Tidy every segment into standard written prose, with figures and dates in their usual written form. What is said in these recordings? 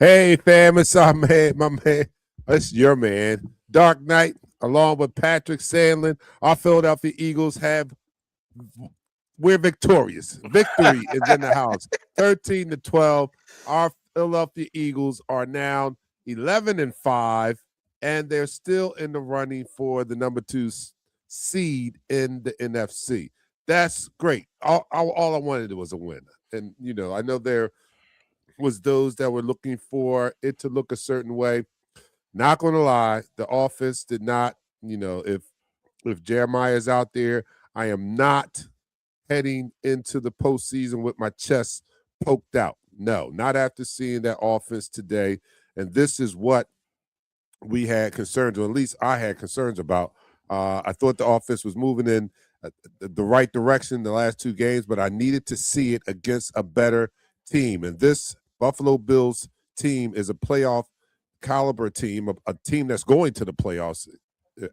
Hey, fam, it's our man, my man. It's your man, Dark Knight, along with Patrick Sandlin. Our Philadelphia Eagles we're victorious. Victory is in the house. 13-12. Our Philadelphia Eagles are now 11-5, and they're still in the running for the number 2 seed in the NFC. That's great. All I wanted was a win. And, I know there was those that were looking for it to look a certain way. Not going to lie, the offense did not, if Jeremiah is out there, I am not heading into the postseason with my chest poked out. No, not after seeing that offense today. And this is what we had concerns, or at least I had concerns about. I thought the offense was moving in the right direction the last 2 games, but I needed to see it against a better team. And this Buffalo Bills team is a playoff caliber team, a team that's going to the playoffs,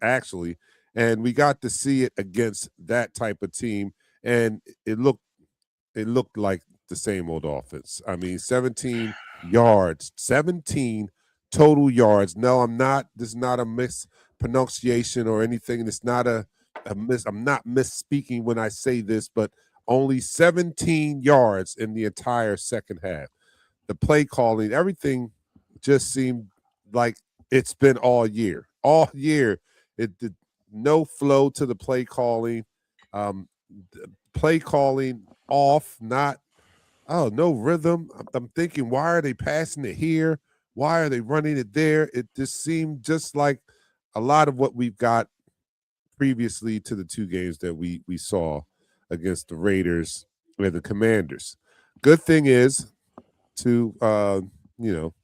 actually. And we got to see it against that type of team. And it looked like the same old offense. I mean, 17 yards, 17 total yards. No, I'm not. This is not a mispronunciation or anything. It's not a miss. I'm not misspeaking when I say this, but only 17 yards in the entire second half. The play calling, everything just seemed like it's been all year. All year, it did no flow to the play calling. Play calling off, no rhythm. I'm thinking, why are they passing it here? Why are they running it there? It just seemed just like a lot of what we've got previously to the 2 games that we saw against the Raiders and the Commanders. Good thing is,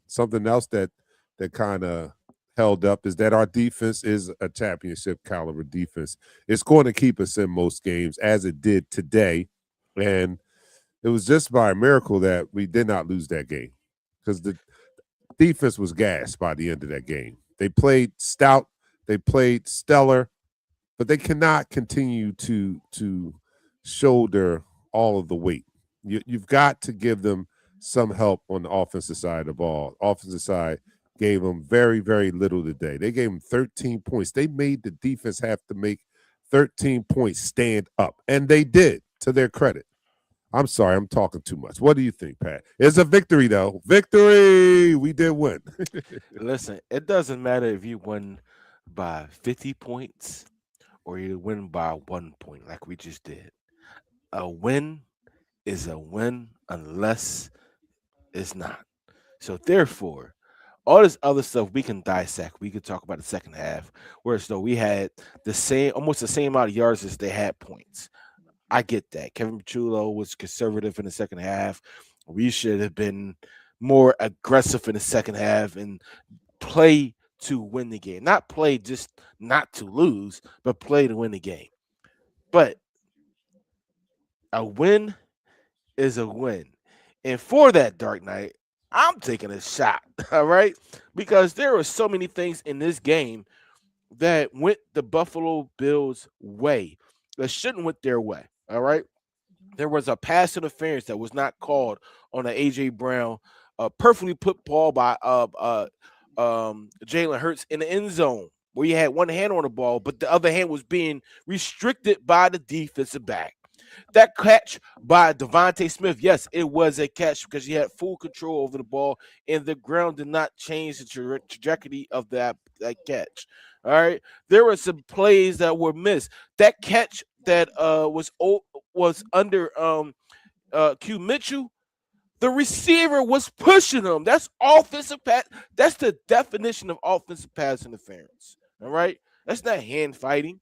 something else that kind of held up is that our defense is a championship caliber defense. It's going to keep us in most games, as it did today. And it was just by a miracle that we did not lose that game, because the defense was gassed by the end of that game. They played stout, they played stellar, but they cannot continue to shoulder all of the weight. You've got to give them some help on the offensive side of the ball. Offensive side gave them very, very little today. They gave them 13 points. They made the defense have to make 13 points stand up, and they did, to their credit. I'm sorry, I'm talking too much. What do you think, Pat? It's a victory, though. Victory! We did win. Listen, it doesn't matter if you win by 50 points or you win by 1 point, like we just did. A win is a win unless it's not. So therefore, all this other stuff we can dissect. We could talk about the second half, whereas though we had almost the same amount of yards as they had points. I get that. Kevin Pachulo was conservative in the second half. We should have been more aggressive in the second half and play to win the game. Not play just not to lose, but play to win the game. But a win is a win. And for that, Dark Knight, I'm taking a shot, all right? Because there were so many things in this game that went the Buffalo Bills' way that shouldn't went their way, all right? There was a pass interference that was not called on an A.J. Brown, perfectly put ball by Jalen Hurts in the end zone, where he had one hand on the ball, but the other hand was being restricted by the defensive back. That catch by Devontae Smith, yes, it was a catch because he had full control over the ball, and the ground did not change the trajectory of that catch. All right, there were some plays that were missed. That catch that was under Q Mitchell, the receiver was pushing him. That's offensive pass. That's the definition of offensive pass interference. All right, that's not hand fighting.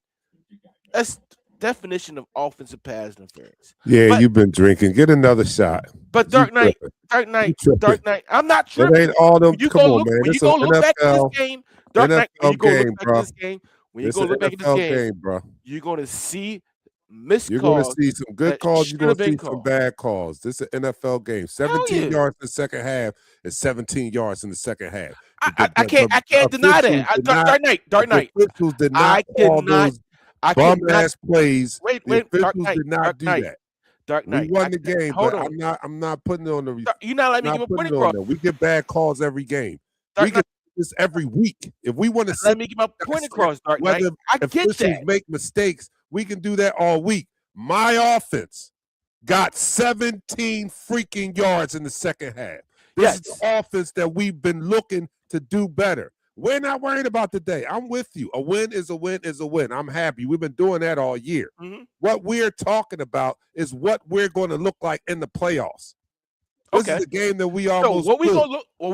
That's definition of offensive pass interference. Yeah, But you've been drinking. Get another shot. but You Dark Knight, tripping. Dark You Knight, tripping. Dark Knight. I'm not It tripping. ain't all them. When you Come go on, look, man. when you It's an go look back at this NFL, game, Dark Knight. When you NFL go look game, back at bro. this game, when you It's go an look back at this NFL game, game, bro. you're gonna see missed You're going to calls see some good that calls. You're should going have to see been some called. bad calls. This is an NFL game. Hell 17 yeah. yards in the second half is 17 yards in the second half. I The can't deny officials that. did not. Dark The Knight. officials did not I call cannot those I bum cannot ass plays. wait, The Dark officials Knight, did not Dark do Knight. that. Dark We Knight. won the game, Hold but on. I'm not putting it on the. You're not letting me Not give a point putting it on across. there. We get bad calls every game. Dark We Knight, get this every week. If we want to see let me get my point across, Dark Knight. whether I get officials that. make mistakes, we can do that all week. My offense got 17 freaking yards in the second half. This is the offense that we've been looking to do better. We're not worried about today. I'm with you. A win is a win is a win. I'm happy. We've been doing that all year. Mm-hmm. What we're talking about is what we're going to look like in the playoffs. This is a game that we almost what we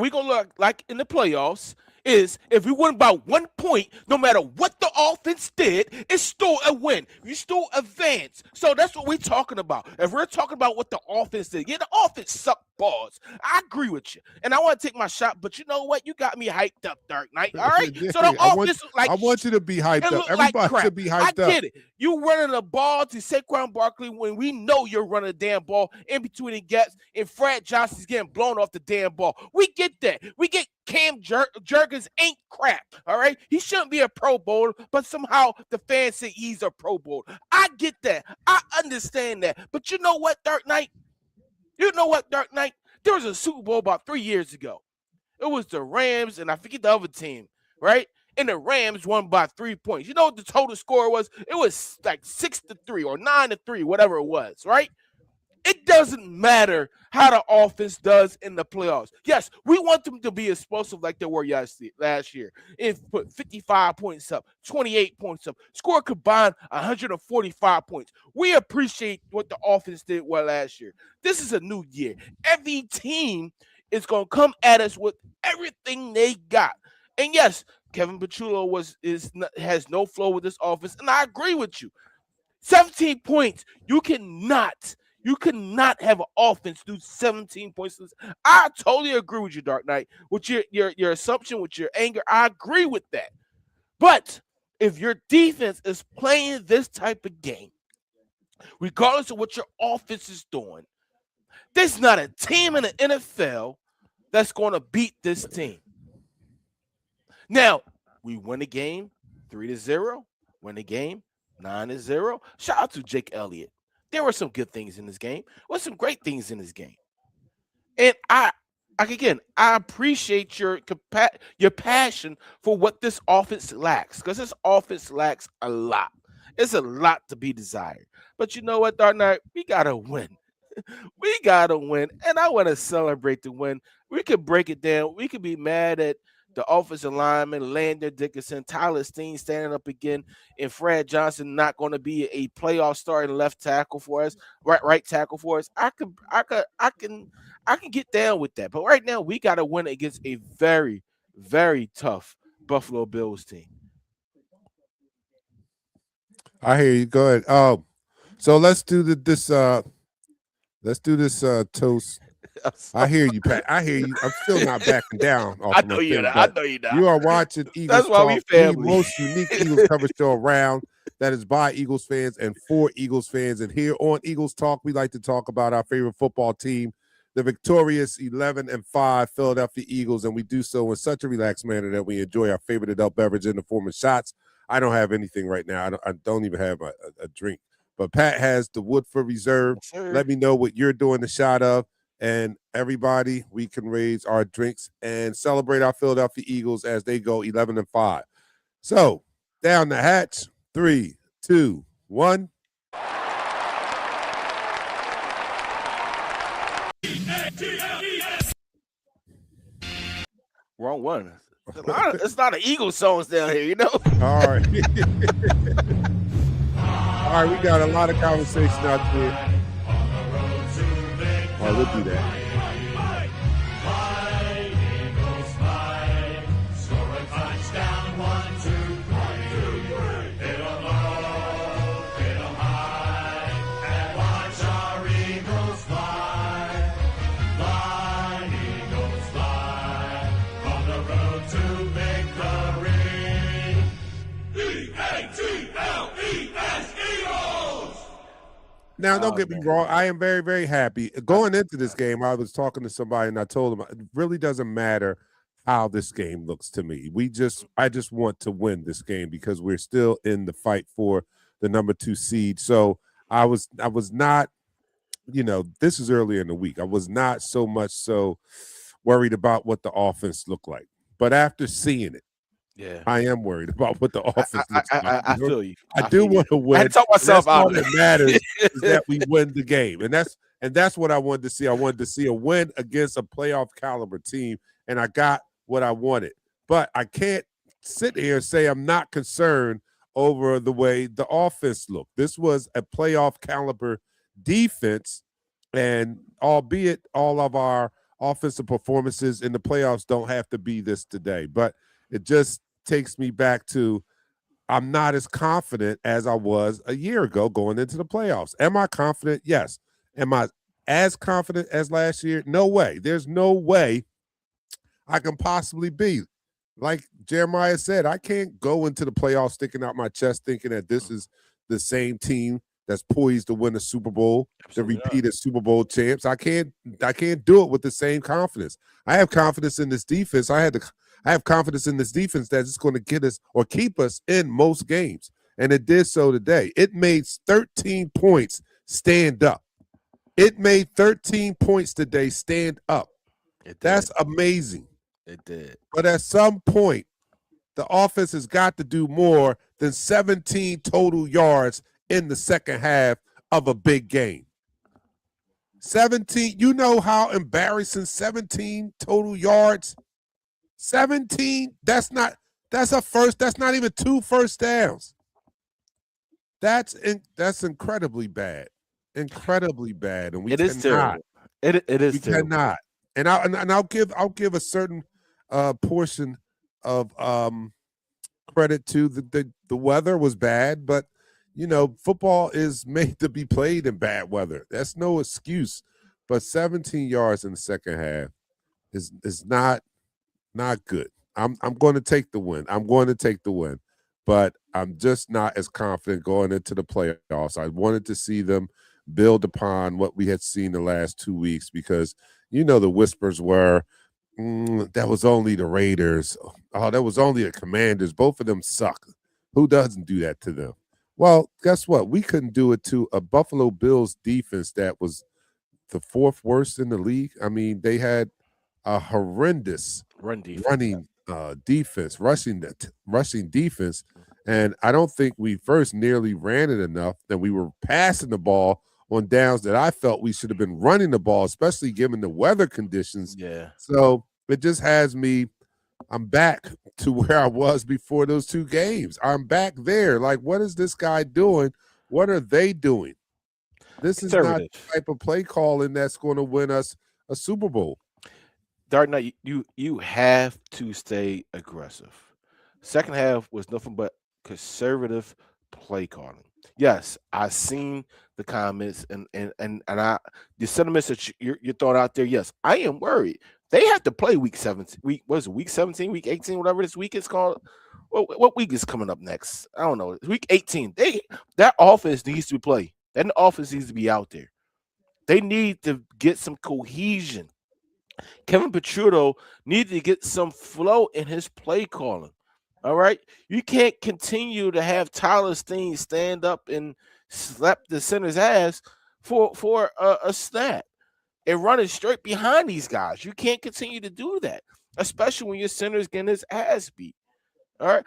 gonna look like in the playoffs is if we win by 1 point, no matter what the offense did, it's still a win. You still advance. So that's what we're talking about. If we're talking about what the offense did, the offense sucked balls. I agree with you. And I want to take my shot, but you know what? You got me hyped up, Dark Knight. All right. So the offense I want you to be hyped up. Everybody should be hyped up. I get it. You running the ball to Saquon Barkley when we know you're running a damn ball in between the gaps, and Fred Johnson's getting blown off the damn ball. We get that. We get Cam Jurgens ain't crap, all right? He shouldn't be a Pro Bowler, but somehow the fans say he's a Pro Bowler. I get that. I understand that. But you know what, Dark Knight? There was a Super Bowl about 3 years ago. It was the Rams, and I forget the other team, right? And the Rams won by 3 points. You know what the total score was? It was like 6-3 or 9-3, whatever it was, right? It doesn't matter how the offense does in the playoffs. Yes, we want them to be explosive like they were last year. And put 55 points up, 28 points up, score combined 145 points. We appreciate what the offense did well last year. This is a new year. Every team is going to come at us with everything they got. And yes, Kevin Pachulo has no flow with this offense, and I agree with you. 17 points. You cannot have an offense do 17 points. I totally agree with you, Dark Knight. With your assumption, with your anger, I agree with that. But if your defense is playing this type of game, regardless of what your offense is doing, there's not a team in the NFL that's going to beat this team. Now, we win the game 3-0, win the game 9-0. Shout out to Jake Elliott. There were some good things in this game. There were some great things in this game. And I appreciate your passion for what this offense lacks, because this offense lacks a lot. It's a lot to be desired. But you know what, Dark Knight? We got to win. We got to win. And I want to celebrate the win. We could break it down. We could be mad at the offensive lineman, Landon Dickerson, Tyler Steen standing up again, and Fred Johnson not going to be a playoff starting left tackle for us, right tackle for us. I can get down with that. But right now, we got to win against a very, very tough Buffalo Bills team. I hear you. Go ahead. So let's do this toast. I hear you, Pat. I hear you. I'm still not backing down. I know you're not. You are watching Eagles That's why we family. The most unique Eagles coverage show around, that is by Eagles fans and for Eagles fans. And here on Eagles Talk, we like to talk about our favorite football team, the victorious 11-5 Philadelphia Eagles, and we do so in such a relaxed manner that we enjoy our favorite adult beverage in the form of shots. I don't have anything right now. I don't even have a drink. But Pat has the Woodford Reserve. Let me know what you're doing the shot of. And everybody, we can raise our drinks and celebrate our Philadelphia Eagles as they go 11-5. So, down the hatch, 3, 2, 1. Wrong one. It's not an Eagles songs down here, you know? All right. All right, we got a lot of conversation out here. All right, we'll do that. Now, don't get me wrong. I am very, very happy. Going into this game, I was talking to somebody, and I told them it really doesn't matter how this game looks to me. I just want to win this game because we're still in the fight for the number 2 seed. So I was not this is earlier in the week. I was not so much so worried about what the offense looked like. But after seeing it, Yeah. I am worried about what the I I offense looks like. I feel you. I I do feel you. want to I had win, to talk and that's myself out all of that matters is that it. we win the game. And that's what I wanted to see. I wanted to see a win against a playoff caliber team, and I got what I wanted. But I can't sit here and say I'm not concerned over the way the offense looked. This was a playoff caliber defense, and albeit all of our offensive performances in the playoffs don't have to be this today, but it just takes me back to I'm not as confident as I was a year ago going into the playoffs. Am I confident? Yes. Am I as confident as last year? No way. There's no way I can possibly be. Like Jeremiah said, I can't go into the playoffs sticking out my chest thinking that this is the same team that's poised to win a Super Bowl, the Absolutely not. repeated Super Bowl champs. I can't do it with the same confidence. I have confidence in this defense. I have confidence in this defense that it's going to get us or keep us in most games. And it did so today. It made 13 points stand up. It made 13 points today stand up. It did. That's amazing. It did. But at some point, the offense has got to do more than 17 total yards in the second half of a big game. 17, you know how embarrassing 17 total yards? 17, that's not even 2 first downs. That's incredibly bad. Incredibly bad. And we It is cannot. terrible. It is We terrible. cannot. And I'll give a certain portion of credit to the weather was bad, but football is made to be played in bad weather. That's no excuse. But 17 yards in the second half is not good. I'm going to take the win. I'm going to take the win, but I'm just not as confident going into the playoffs. I wanted to see them build upon what we had seen the last 2 weeks because the whispers were that was only the Raiders. Oh, that was only the Commanders. Both of them suck. Who doesn't do that to them? Well, guess what? We couldn't do it to a Buffalo Bills defense that was the fourth worst in the league. I mean, they had a horrendous Run defense. running defense, rushing defense, and I don't think we first nearly ran it enough. That we were passing the ball on downs that I felt we should have been running the ball, especially given the weather conditions. Yeah. So it just has me. I'm back to where I was before those two games. I'm back there. Like, what is this guy doing? What are they doing? This is not Conservative. the type of play calling that's going to win us a Super Bowl. DarkKnight, you have to stay aggressive. Second half was nothing but conservative play calling. Yes, I seen the comments and I the sentiments that you're throwing out there. Yes, I am worried. They have to play week 17. Week 17, week 18, whatever this week is called. What week is coming up next? I don't know. It's week 18. That offense needs to play. That offense needs to be out there. They need to get some cohesion. Kevin Petrudo needs to get some flow in his play calling. All right. You can't continue to have Tyler Steen stand up and slap the center's ass for a snap and running straight behind these guys. You can't continue to do that, especially when your center's getting his ass beat. All right.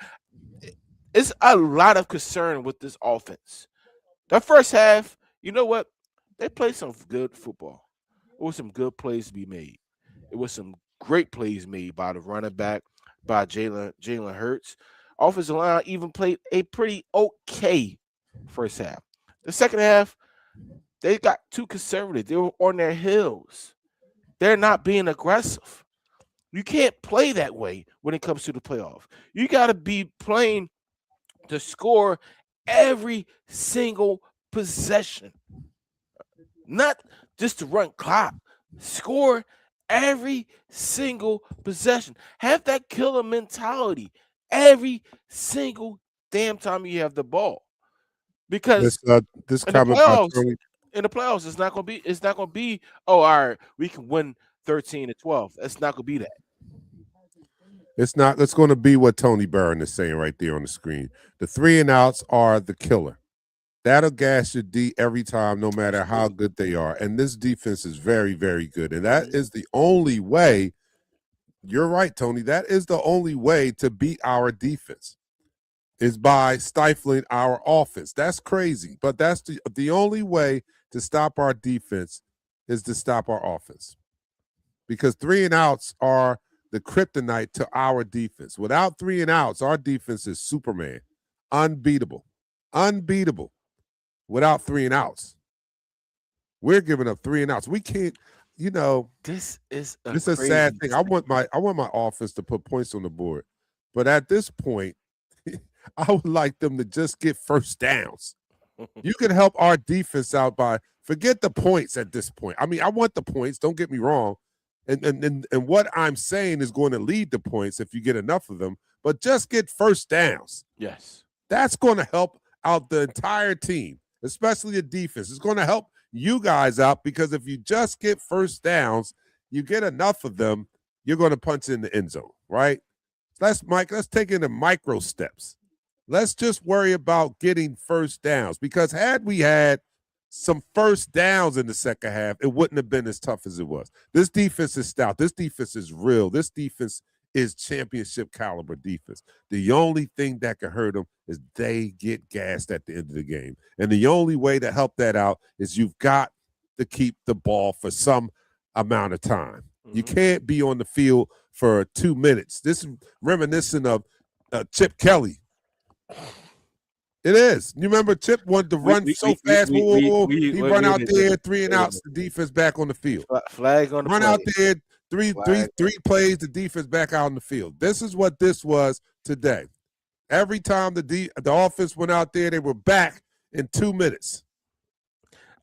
It's a lot of concern with this offense. The first half, you know what? They played some good football. It was some good plays to be made. It was some great plays made by the running back, by Jalen Hurts. Offensive line even played a pretty okay first half. The second half, they got too conservative. They were on their heels. They're not being aggressive. You can't play that way when it comes to the playoff. You got to be playing to score every single possession, not just to run clock. Score every single possession. Have that killer mentality every single damn time you have the ball. Because This in the comment by playoffs, Tony. it's not gonna be, oh, all right, we can win 13 to 12. It's not gonna be that. It's not. It's going to be what Tony Barron is saying right there on the screen. The 3 and outs are the killer. That'll gas your D every time, no matter how good they are. And this defense is very, very good. And that is the only way. You're right, Tony. That is the only way to beat our defense is by stifling our offense. That's crazy, but that's the only way to stop our defense is to stop our offense. Because 3 and outs are the kryptonite to our defense. Without 3 and outs, our defense is Superman. Unbeatable. Unbeatable. Without 3 and outs. We're giving up 3 and outs. We can't, This is this is a sad thing. I want my offense to put points on the board. But at this point, I would like them to just get first downs. You can help our defense out by forget the points at this point. I mean, I want the points, don't get me wrong. And what I'm saying is going to lead to points if you get enough of them, but just get first downs. Yes. That's going to help out the entire team, especially the defense. It's going to help you guys out because if you just get first downs, you get enough of them, you're going to punch in the end zone, right? Let's take it in micro steps. Let's just worry about getting first downs because had we had some first downs in the second half, it wouldn't have been as tough as it was. This defense is stout. This defense is real. This defense is championship caliber defense. The only thing that can hurt them is they get gassed at the end of the game. And the only way to help that out is you've got to keep the ball for some amount of time. Mm-hmm. You can't be on the field for 2 minutes. This is reminiscent of Chip Kelly. It is. You remember Chip wanted to run so fast. He run out there, 3 and outs, the defense back on the field. Flag on the run out there, three plays, the defense back out on the field. This is what this was today. Every time the offense went out there, they were back in 2 minutes.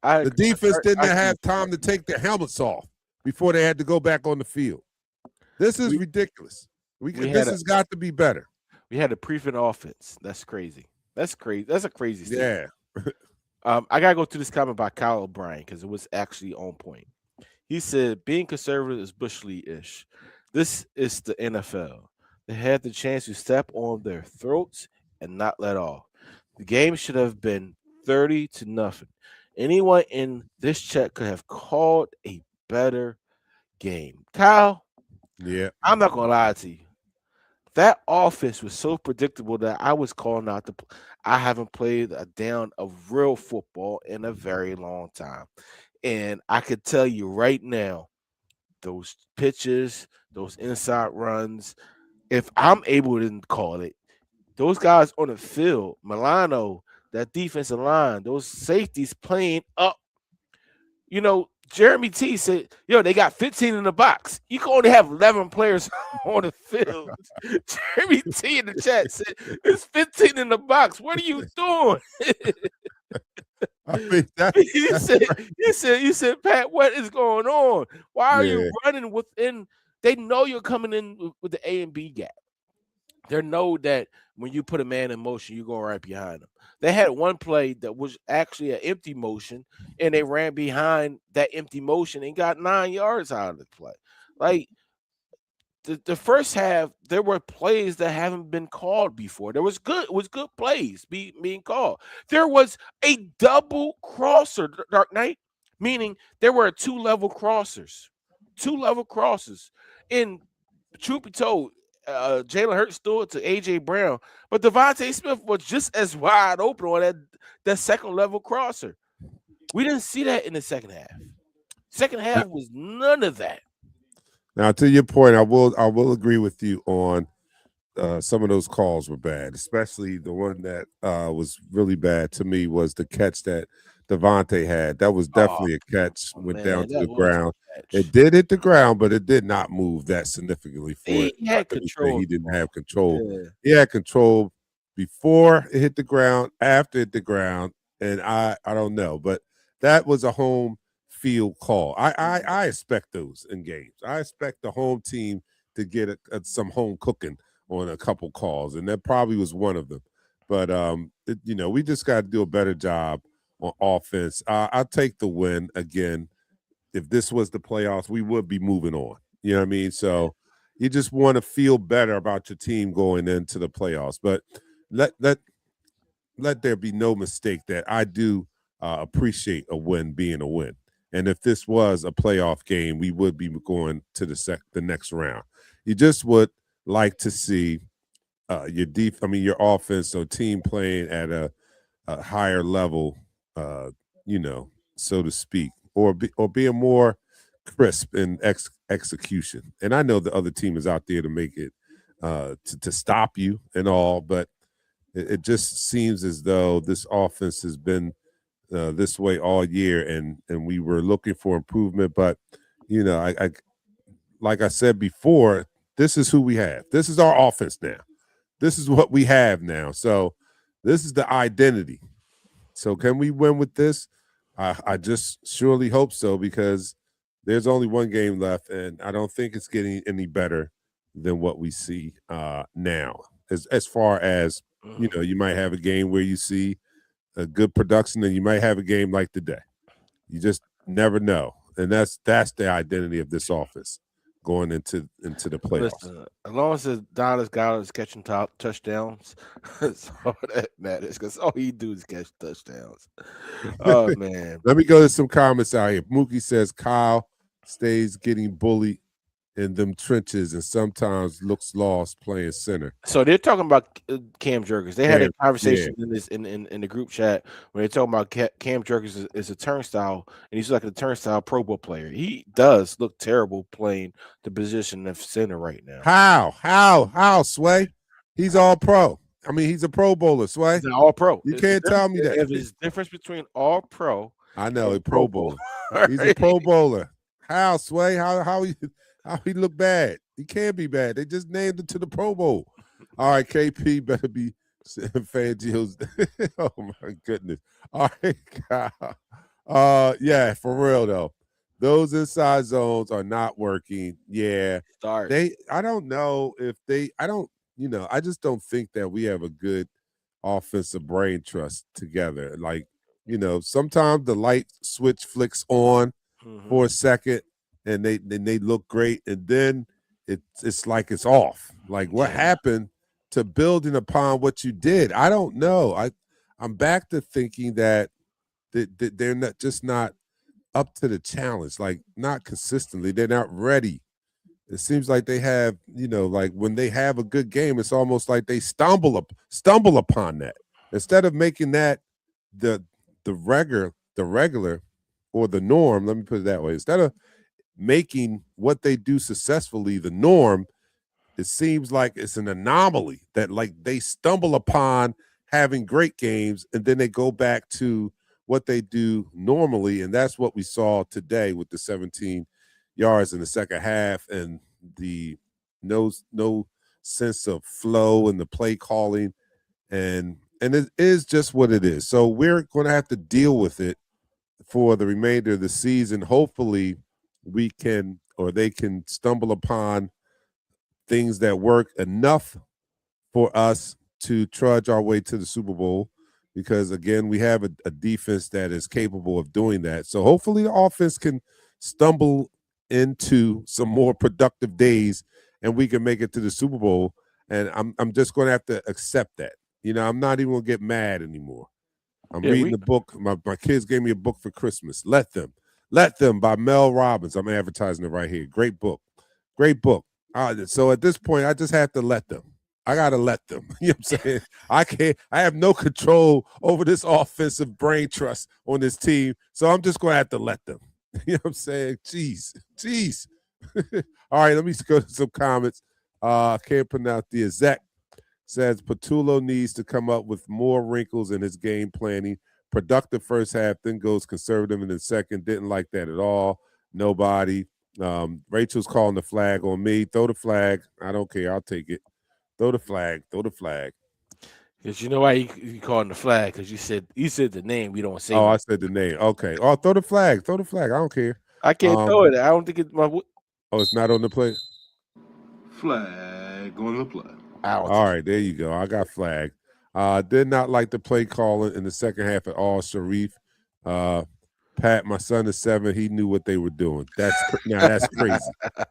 The defense didn't have time to take their helmets off before they had to go back on the field. This is ridiculous. This has got to be better. We had a prevent offense. That's crazy. That's crazy. That's a crazy statement. Yeah. I gotta go to this comment by Kyle O'Brien because it was actually on point. He said, "Being conservative is Bush Lee-ish. This is the NFL. They had the chance to step on their throats and not let off. The game should have been 30-0. Anyone in this chat could have called a better game." Kyle, yeah, I'm not gonna lie to you. That offense was so predictable that I was calling out I haven't played a down of real football in a very long time. And I could tell you right now, those pitches, those inside runs, if I'm able to call it, those guys on the field, Milano, that defensive line, those safeties playing up, Jeremy T said, they got 15 in the box. You can only have 11 players on the field. Jeremy T in the chat said, "It's 15 in the box. What are you doing?" I mean, you said, "Pat, what is going on? Why are you running within?" They know you're coming in with the A and B gap. They know that when you put a man in motion, you're going right behind them. They had one play that was actually an empty motion, and they ran behind that empty motion and got 9 yards out of the play. Like the first half, there were plays that haven't been called before. It was good plays being called. There was a double crosser, DarkKnight, meaning there were 2-level crossers. 2-level crosses. And truth be told, Jalen Hurts threw it to A.J. Brown, but Devontae Smith was just as wide open on that second-level crosser. We didn't see that in the second half. Second half was none of that. Now, to your point, I will agree with you on some of those calls were bad, especially the one that was really bad to me was the catch that Devontae had. That was definitely a catch, went down to the ground. It did hit the ground, but it did not move that significantly for it. He had control. He didn't have control. Yeah. He had control before it hit the ground, after it hit the ground, and I don't know. But that was a home field call. I expect those in games. I expect the home team to get some home cooking on a couple calls, and that probably was one of them. But we just got to do a better job on offense. I'll take the win again. If this was the playoffs, we would be moving on. You know what I mean? So you just want to feel better about your team going into the playoffs. But let there be no mistake that I do appreciate a win being a win. And if this was a playoff game, we would be going to the next round. You just would like to see your offense or team playing at a higher level, uh, so to speak, or being more crisp in execution. And I know the other team is out there to make it to stop you and all, but it just seems as though this offense has been this way all year, and we were looking for improvement. But I like I said before, this is who we have. This is our offense now. This is what we have now. So this is the identity. So can we win with this? I just surely hope so, because there's only one game left, and I don't think it's getting any better than what we see now. As far as you might have a game where you see a good production, and you might have a game like today. You just never know, and that's the identity of this offense going into the playoffs. Listen, as long as the Dallas guy is catching touchdowns, that's all that matters. Because all he do is catch touchdowns. Oh man! Let me go to some comments out here. Mookie says Kyle stays getting bullied in them trenches and sometimes looks lost playing center. So they're talking about Cam Jerkers. They had a Cam, conversation in this in the group chat where they're talking about Cam Jerkers is a turnstile, and he's like a turnstile Pro Bowl player. He does look terrible playing the position of center right now. How, Sway? He's all pro. I mean, he's a Pro Bowler, Sway. He's an all pro. You can't tell me that. There's a difference between all pro. I know, a Pro Bowler. He's a Pro Bowler. How, Sway? How he look bad? He can't be bad. They just named him to the Pro Bowl. All right, KP better be Fangio's. Oh my goodness. All right, yeah, for real though. Those inside zones are not working. Yeah. Start. I don't know if I just don't think that we have a good offensive brain trust together. Like, sometimes the light switch flicks on for a second and they look great, and then it's like it's off. Like, what happened to building upon what you did? I don't know. I'm back to thinking that they're not up to the challenge, like not consistently. They're not ready. It seems like they have, like when they have a good game, it's almost like they stumble upon that. Instead of making that the regular or the norm, let me put it that way. Instead of making what they do successfully the norm, it seems like it's an anomaly that like they stumble upon having great games and then they go back to what they do normally. And that's what we saw today with the 17 yards in the second half and the no sense of flow and the play calling. And it is just what it is. So we're going to have to deal with it for the remainder of the season. Hopefully we can, or they can stumble upon things that work enough for us to trudge our way to the Super Bowl, because again, we have a defense that is capable of doing that. So hopefully the offense can stumble into some more productive days and we can make it to the Super Bowl. And I'm just going to have to accept that. I'm not even going to get mad anymore. I'm reading the book. My kids gave me a book for Christmas. Let Them by Mel Robbins. I'm advertising it right here. Great book. So at this point, I just have to let them. I got to let them. You know what I'm saying? I have no control over this offensive brain trust on this team. So I'm just going to have to let them. You know what I'm saying? Jeez. All right, let me go to some comments. I can't pronounce the exact. Says Patullo needs to come up with more wrinkles in his game planning. Productive first half, then goes conservative in the second. Didn't like that at all. Nobody. Rachel's calling the flag on me. Throw the flag. I don't care. I'll take it. Throw the flag. Because you know why you calling the flag? Because you said the name. We don't say. Oh, I said the name. Okay. Oh, throw the flag. I don't care. I can't throw it. I don't think it's my. Oh, it's not on the play. Flag on the play. All right, there you go. I got flagged. Did not like the play calling in the second half at all, Sharif. Pat, my son is 7. He knew what they were doing. That's crazy. You know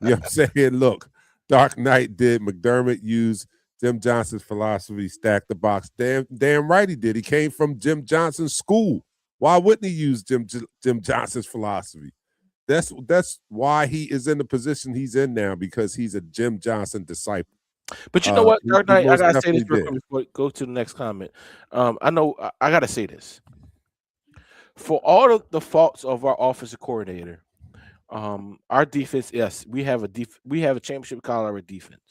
what I'm saying? Look, DarkKnight did McDermott use Jim Johnson's philosophy, stack the box. Damn right he did. He came from Jim Johnson's school. Why wouldn't he use Jim Johnson's philosophy? That's why he is in the position he's in now, because he's a Jim Johnson disciple. But you know what, Dark He Knight, I most gotta say this definitely real did. quick before we go to the next comment. I know I gotta say this. For all of the faults of our offensive coordinator, our defense, yes, we have a championship caliber defense.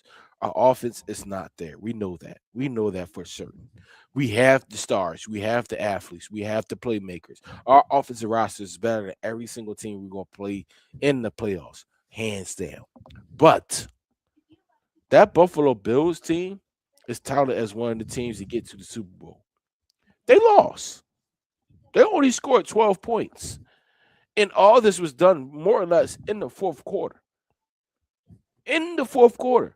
Our offense is not there. We know that. We know that for certain. We have the stars, we have the athletes, we have the playmakers. Our offensive roster is better than every single team we're gonna play in the playoffs, hands down. But that Buffalo Bills team is touted as one of the teams to get to the Super Bowl. They lost. They only scored 12 points. And all this was done more or less in the fourth quarter. In the fourth quarter.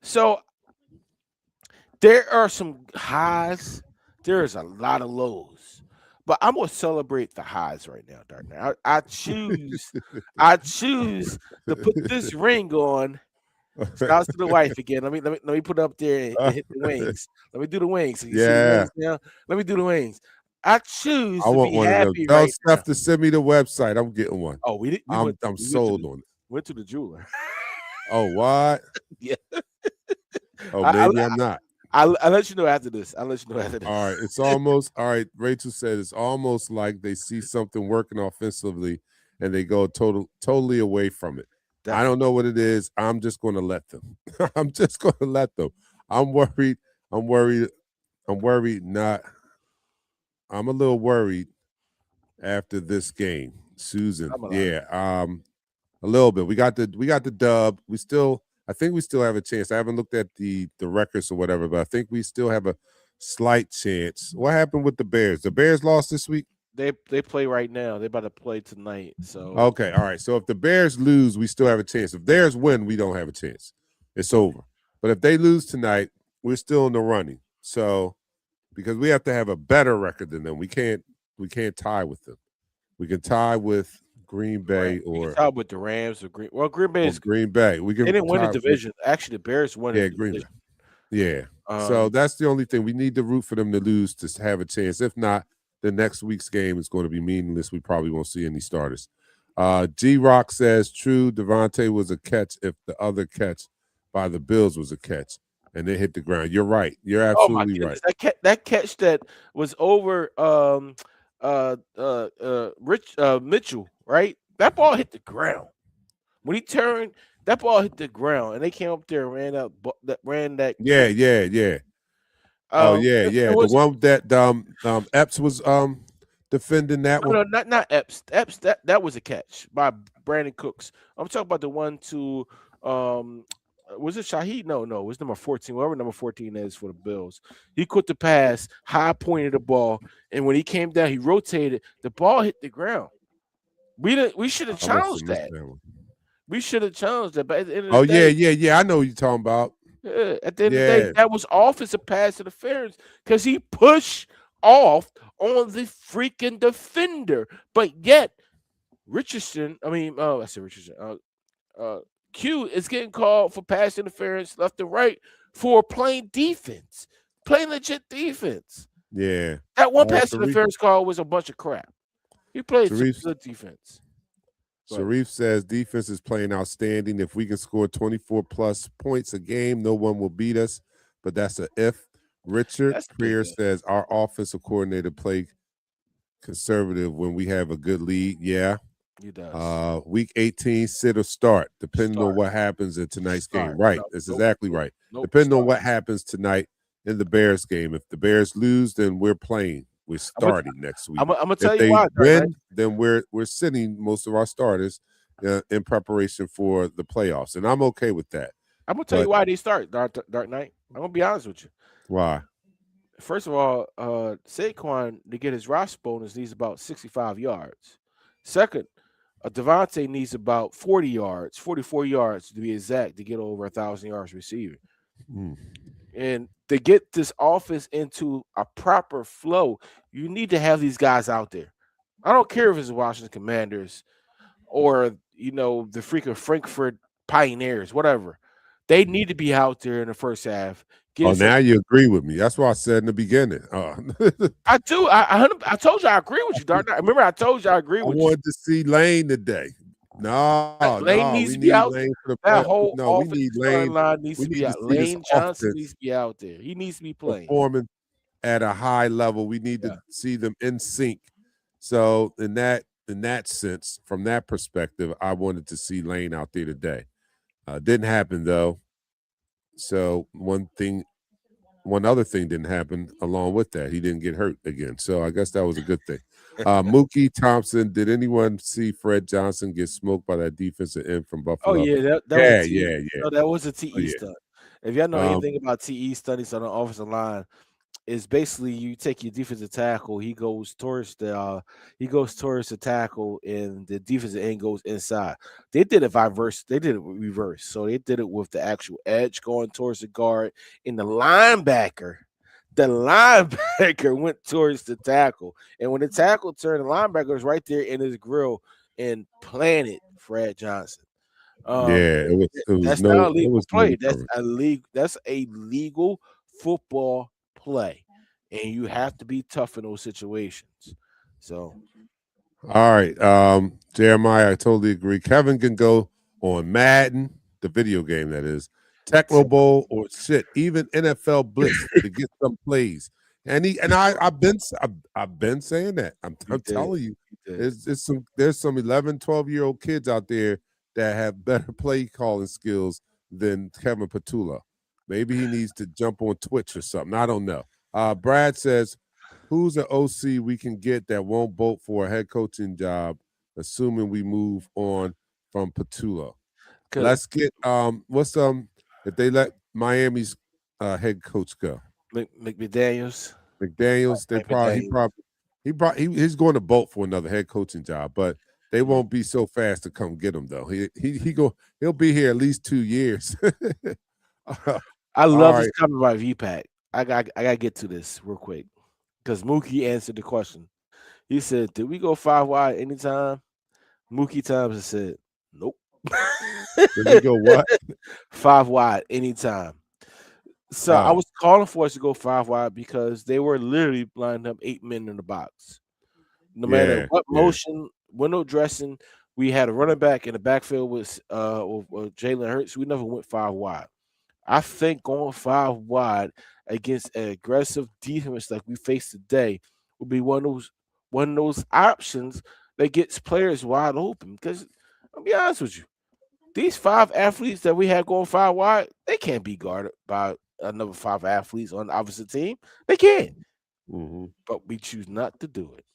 So there are some highs. There's a lot of lows. But I'm gonna celebrate the highs right now, Dark Knight. I choose to put this ring on. Shouts to the wife again. Let me put it up there and hit the wings. Let me do the wings. You see the Yeah, wings now? Let me do the wings. I choose I to want be one of them. happy Tell right now. Steph to send me the website. I'm getting one. Oh, we did. I'm sold on it. Went to the jeweler. Oh, what? Yeah. Oh, I, maybe I'm not. I'll let you know after this. I'll let you know after this. All right, it's almost all right. Rachel said it's almost like they see something working offensively and they go totally away from it. I don't know what it is. I'm just going to let them. I'm just going to let them. I'm worried. I'm worried. I'm worried. Not. I'm a little worried after this game, Susan. Yeah. A little bit. We got the dub. I think we still have a chance. I haven't looked at the records or whatever, but I think we still have a slight chance. What happened with the Bears? The Bears lost this week? They play right now. They're about to play tonight. So okay, all right. So if the Bears lose, we still have a chance. If Bears win, we don't have a chance. It's over. But if they lose tonight, we're still in the running. So because we have to have a better record than them, we can't tie with them. We can tie with Green Bay we can or tie with the Rams or Green Bay is Green Bay. We they can didn't win the tie with, division. Actually, the Bears won the Green division. Bay. Yeah. So that's the only thing. We need to root for them to lose to have a chance. If not, the next week's game is going to be meaningless. We probably won't see any starters. G Rock says, true, Devontae was a catch if the other catch by the Bills was a catch and they hit the ground. You're right. You're Oh my absolutely goodness. right. That catch that was over Rich Mitchell, right? That ball hit the ground. When he turned, that ball hit the ground, and they came up there and ran that. Yeah. Oh yeah. It The was one that Epps was defending that one. no, not Epps. Epps that was a catch by Brandon Cooks. I'm talking about the one to was it Shaheed? No, it was number 14. Whatever number 14 is for the Bills. He caught the pass, high pointed the ball, and when he came down, he rotated. The ball hit the ground. We should have challenged that. We should have challenged that. But at the end of the day, yeah. I know what you're talking about. at the end of the day, that was offensive pass interference because he pushed off on the freaking defender. But yet, I said Richardson. Q is getting called for pass interference left and right for playing defense, playing legit defense. Yeah. That one pass interference call was a bunch of crap. He played some good defense. Sharif says defense is playing outstanding. If we can score 24 plus points a game, no one will beat us. But that's a if. Richard Freer says our offensive coordinator play conservative when we have a good lead. Yeah. He does. Week 18, sit or start, depending on what happens in tonight's game. Right. That's exactly right. Depending on what happens tonight in the Bears game. If the Bears lose, then we're playing. We're starting next week. I'm gonna tell if you why. They win, then we're sitting most of our starters in preparation for the playoffs, and I'm okay with that. I'm gonna tell you why they start Dark Knight. I'm gonna be honest with you. Why? First of all, Saquon to get his roster bonus needs about 65 yards. Second, Devontae needs about 40 yards, 44 yards to be exact, to get over 1,000 yards receiving. And to get this offense into a proper flow, you need to have these guys out there. I don't care if it's the Washington Commanders or the freaking Frankfurt Pioneers, whatever. They need to be out there in the first half. Oh, Getting some. now you agree with me. That's what I said in the beginning. I do. I told you I agree with you, Dark Knight. Remember, I told you I agree I with you. wanted to see Lane today. No, Lane no, needs we to be need out. Lane for the That play. whole No, we offensive need starting Lane. line needs We to need be to out. see this Lane Johnson needs offense to be out there. He needs to be playing. performing at a high level. We need to Yeah. see them in sync. So in that sense, from that perspective, I wanted to see Lane out there today. Didn't happen though. So one other thing didn't happen along with that. He didn't get hurt again. So I guess that was a good thing. Mookie Thompson, did anyone see Fred Johnson get smoked by that defensive end from Oh Buffalo? yeah, that was a Yeah, T. yeah, yeah. No, that was a Oh TE yeah. stunt. If y'all know Um, anything about TE studies on the offensive line, is basically you take your defensive tackle, he goes towards the tackle, and the defensive end goes inside. They did it reverse. They did it reverse. So they did it with the actual edge going towards the guard, and the linebacker went towards the tackle, and when the tackle turned, the linebacker was right there in his grill and planted Fred Johnson. Um, yeah, that's not a it legal was no play. recovery. That's a legal football play, and you have to be tough in those situations. So All right. Jeremiah, I totally agree. Kevin can go on Madden, the video game that is, Tecmo Bowl, or shit, even NFL Blitz to get some plays. I've been saying that. you I'm did, telling you, you did. there's some 11, 12-year-old kids out there that have better play calling skills than Kevin Petula. Maybe he needs to jump on Twitch or something. I don't know. Brad says, who's an OC we can get that won't bolt for a head coaching job, assuming we move on from Petula? Cause Let's get what's if they let Miami's head coach go. McDaniel's, McDaniels, Mike McDaniel's. he's going to bolt for another head coaching job, but they Mhm. won't be so fast to come get him though. He'll be here at least 2 years. I All love this right. comment by VPAC. I gotta get to this real quick because Mookie answered the question. He said, "Did we go 5 wide anytime?" Mookie Thompson said, "Nope." Did we go what? 5 wide anytime. So I Oh, was calling for us to go 5 wide because they were literally lined up 8 men in the box. No matter yeah, what yeah. motion, window dressing, we had a running back in the backfield with Jalen Hurts. We never went 5 wide. I think going 5 wide against an aggressive defense like we face today would be one of those options that gets players wide open. Because I'll be honest with you, these 5 athletes that we have going 5 wide, they can't be guarded by another 5 athletes on the opposite team. They can't, Hmm. but we choose not to do it.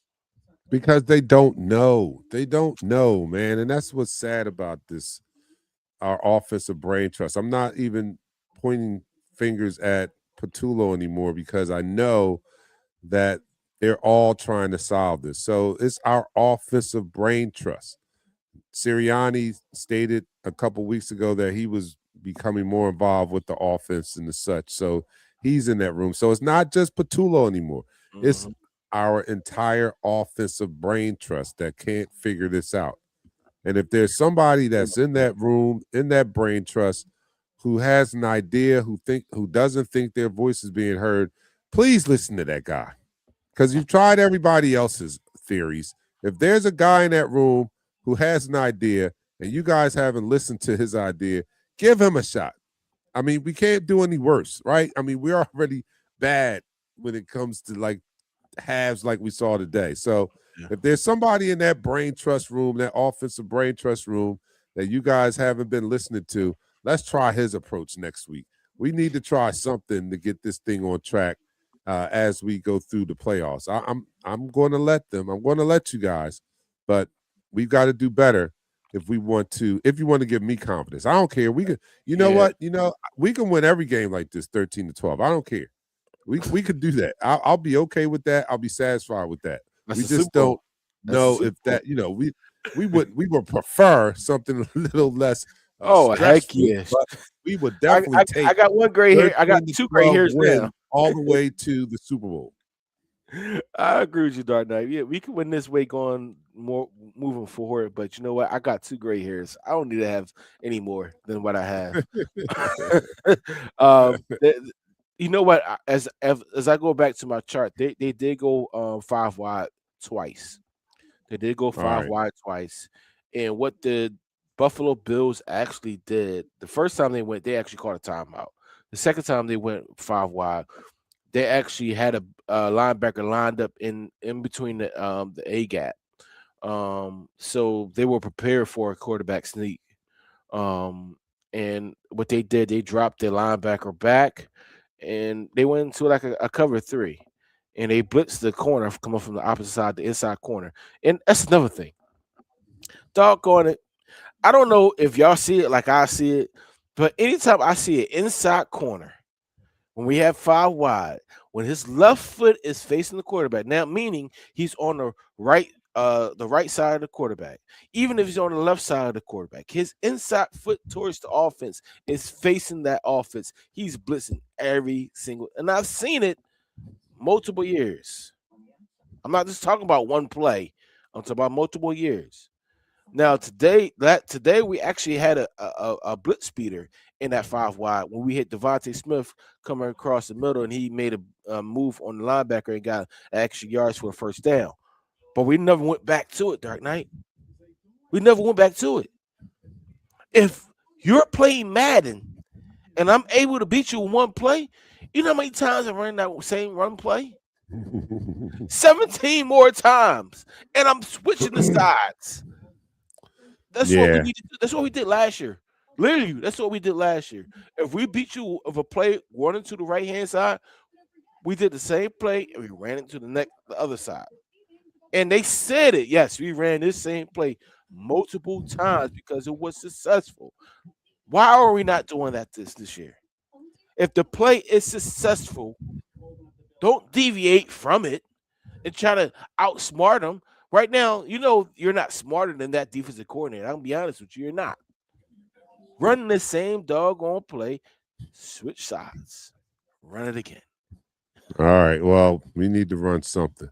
Because they don't know. They don't know, man. And that's what's sad about this, our offensive brain trust. I'm not even pointing fingers at Patullo anymore because I know that they're all trying to solve this. So it's our offensive brain trust. Sirianni stated a couple weeks ago that he was becoming more involved with the offense and the such. So he's in that room. So it's not just Patullo anymore. It's Mhm. our entire offensive brain trust that can't figure this out. And if there's somebody that's in that room, in that brain trust, who has an idea, who doesn't think their voice is being heard, please listen to that guy. Because you've tried everybody else's theories. If there's a guy in that room who has an idea and you guys haven't listened to his idea, give him a shot. I mean, we can't do any worse, right? I mean, we're already bad when it comes to like halves like we saw today. So Yeah. if there's somebody in that brain trust room, that offensive brain trust room that you guys haven't been listening to, let's try his approach next week. We need to try something to get this thing on track as we go through the playoffs. I'm going to let them. I'm going to let you guys, but we've got to do better if we want to. If you want to give me confidence, I don't care. We can. You know Yeah. what? We can win every game like this, 13-12. I don't care. We could do that. I'll be okay with that. I'll be satisfied with that. That's We the Super just Bowl. don't That's the know Super if Bowl. we would prefer something a little less Oh heck stressful, yes. but we would I, definitely I take I got one gray hair. I got 13 to two gray 12 hairs now. win all the way to the Super Bowl. I agree with you, Dark Knight. Yeah, we can win this way going more moving forward. But you know what? I got 2 gray hairs. I don't need to have any more than what I have. You know what? As I go back to my chart, they did go 5 wide twice. They did go 5 right. wide twice. And what the Buffalo Bills actually did, the first time they went, they actually called a timeout. The second time they went 5 wide, they actually had a linebacker lined up in between the A gap. So they were prepared for a quarterback sneak. And what they did, they dropped their linebacker back, and they went into like a cover 3, and they blitzed the corner coming from the opposite side, the inside corner. And that's another thing. Doggone it. I don't know if y'all see it like I see it, but anytime I see an inside corner, when we have 5 wide, when his left foot is facing the quarterback, now meaning he's on the right side of the quarterback, even if he's on the left side of the quarterback, his inside foot towards the offense is facing that offense. He's blitzing every single, and I've seen it multiple years. I'm not just talking about one play. I'm talking about multiple years. Now today we actually had a blitz speeder in that 5 wide when we hit Devontae Smith coming across the middle, and he made a move on the linebacker and got extra yards for a first down. But we never went back to it, DarkKnight. We never went back to it. If you're playing Madden and I'm able to beat you in one play, you know how many times I ran that same run play? 17 more times, and I'm switching the sides. That's what we need to do. That's what we did last year. Literally, that's what we did last year. If we beat you of a play running to the right hand side, we did the same play and we ran it to the other side. And they said it. Yes, we ran this same play multiple times because it was successful. Why are we not doing that this year? If the play is successful, don't deviate from it and try to outsmart them. Right now, you know you're not smarter than that defensive coordinator. I'm gonna be honest with you, you're not. Running the same doggone play, switch sides, run it again. All right. Well, we need to run something.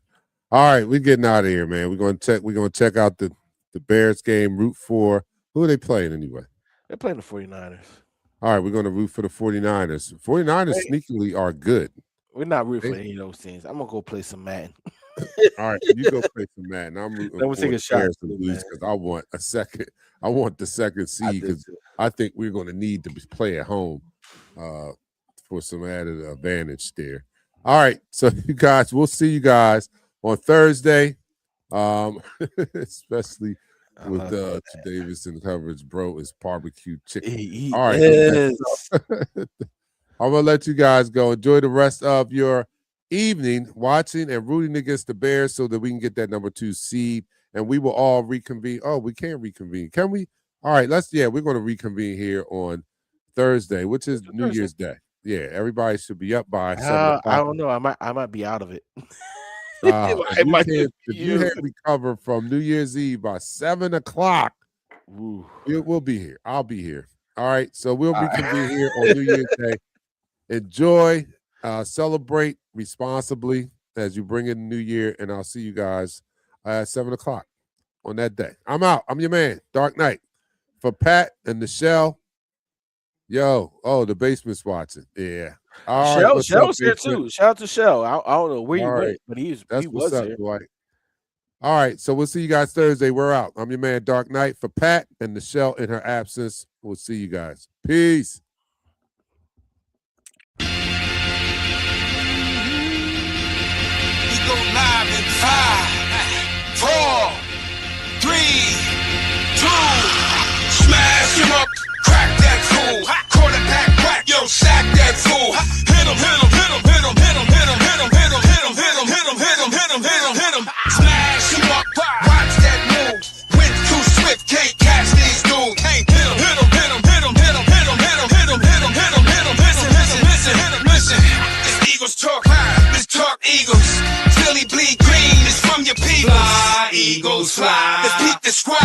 All right, we're getting out of here, man. We're gonna check out the Bears game, root for who are they playing anyway? They're playing the 49ers. All right, we're gonna root for the 49ers. 49ers sneakily are good. We're not rooting for any of those teams. I'm gonna go play some Madden. All right, you go play some Madden. I'm rooting for the Bears to lose because I want a second. I want the second seed because I think we're going to need to play at home for some added advantage there. All right, so you guys, we'll see you guys on Thursday, especially with Davidson coverage. Bro, is barbecue chicken. All right, I'm gonna let you guys go. Enjoy the rest of your evening watching and rooting against the Bears so that we can get that number 2 seed, and we will all reconvene. Oh, we can't reconvene, can we? All right, we're going to reconvene here on Thursday, which is New Year's Day. Yeah, everybody should be up by 7 o'clock. I don't know. I might be out of it. If you can't recover from New Year's Eve by 7 o'clock, we'll be here. I'll be here. All right, so we'll reconvene here on New Year's Day. Enjoy. Celebrate responsibly as you bring in the new year, and I'll see you guys at 7 o'clock on that day. I'm out. I'm your man, DarkKnight. For Pat and Nichelle, the basement's watching. Yeah. All right, Shell's here too. Shout out to Shell. I don't know where you went, but he was here. Dwight. All right, so we'll see you guys Thursday. We're out. I'm your man, DarkKnight. For Pat and Nichelle in her absence, we'll see you guys. Peace. Live in 5, 4, 3, 2. Smash him up, crack that fool. Quarterback whack, yo, sack that fool. Hit him, hit him, hit him, hit him, hit him, hit him, hit him, hit him, hit him, hit him, hit him, hit him, hit him, hit him, hit him. Smash him up, watch that move. Went too swift, can't catch these dudes. Hit him, hit him, hit him, hit him, hit him, hit him, hit him, hit him, hit him, hit him, hit him. Listen, listen, listen, hit him, listen. This Eagles talk, this talk Eagles. Philly bleed green is from your people. Fly, Eagles, fly. Let's beat the squad.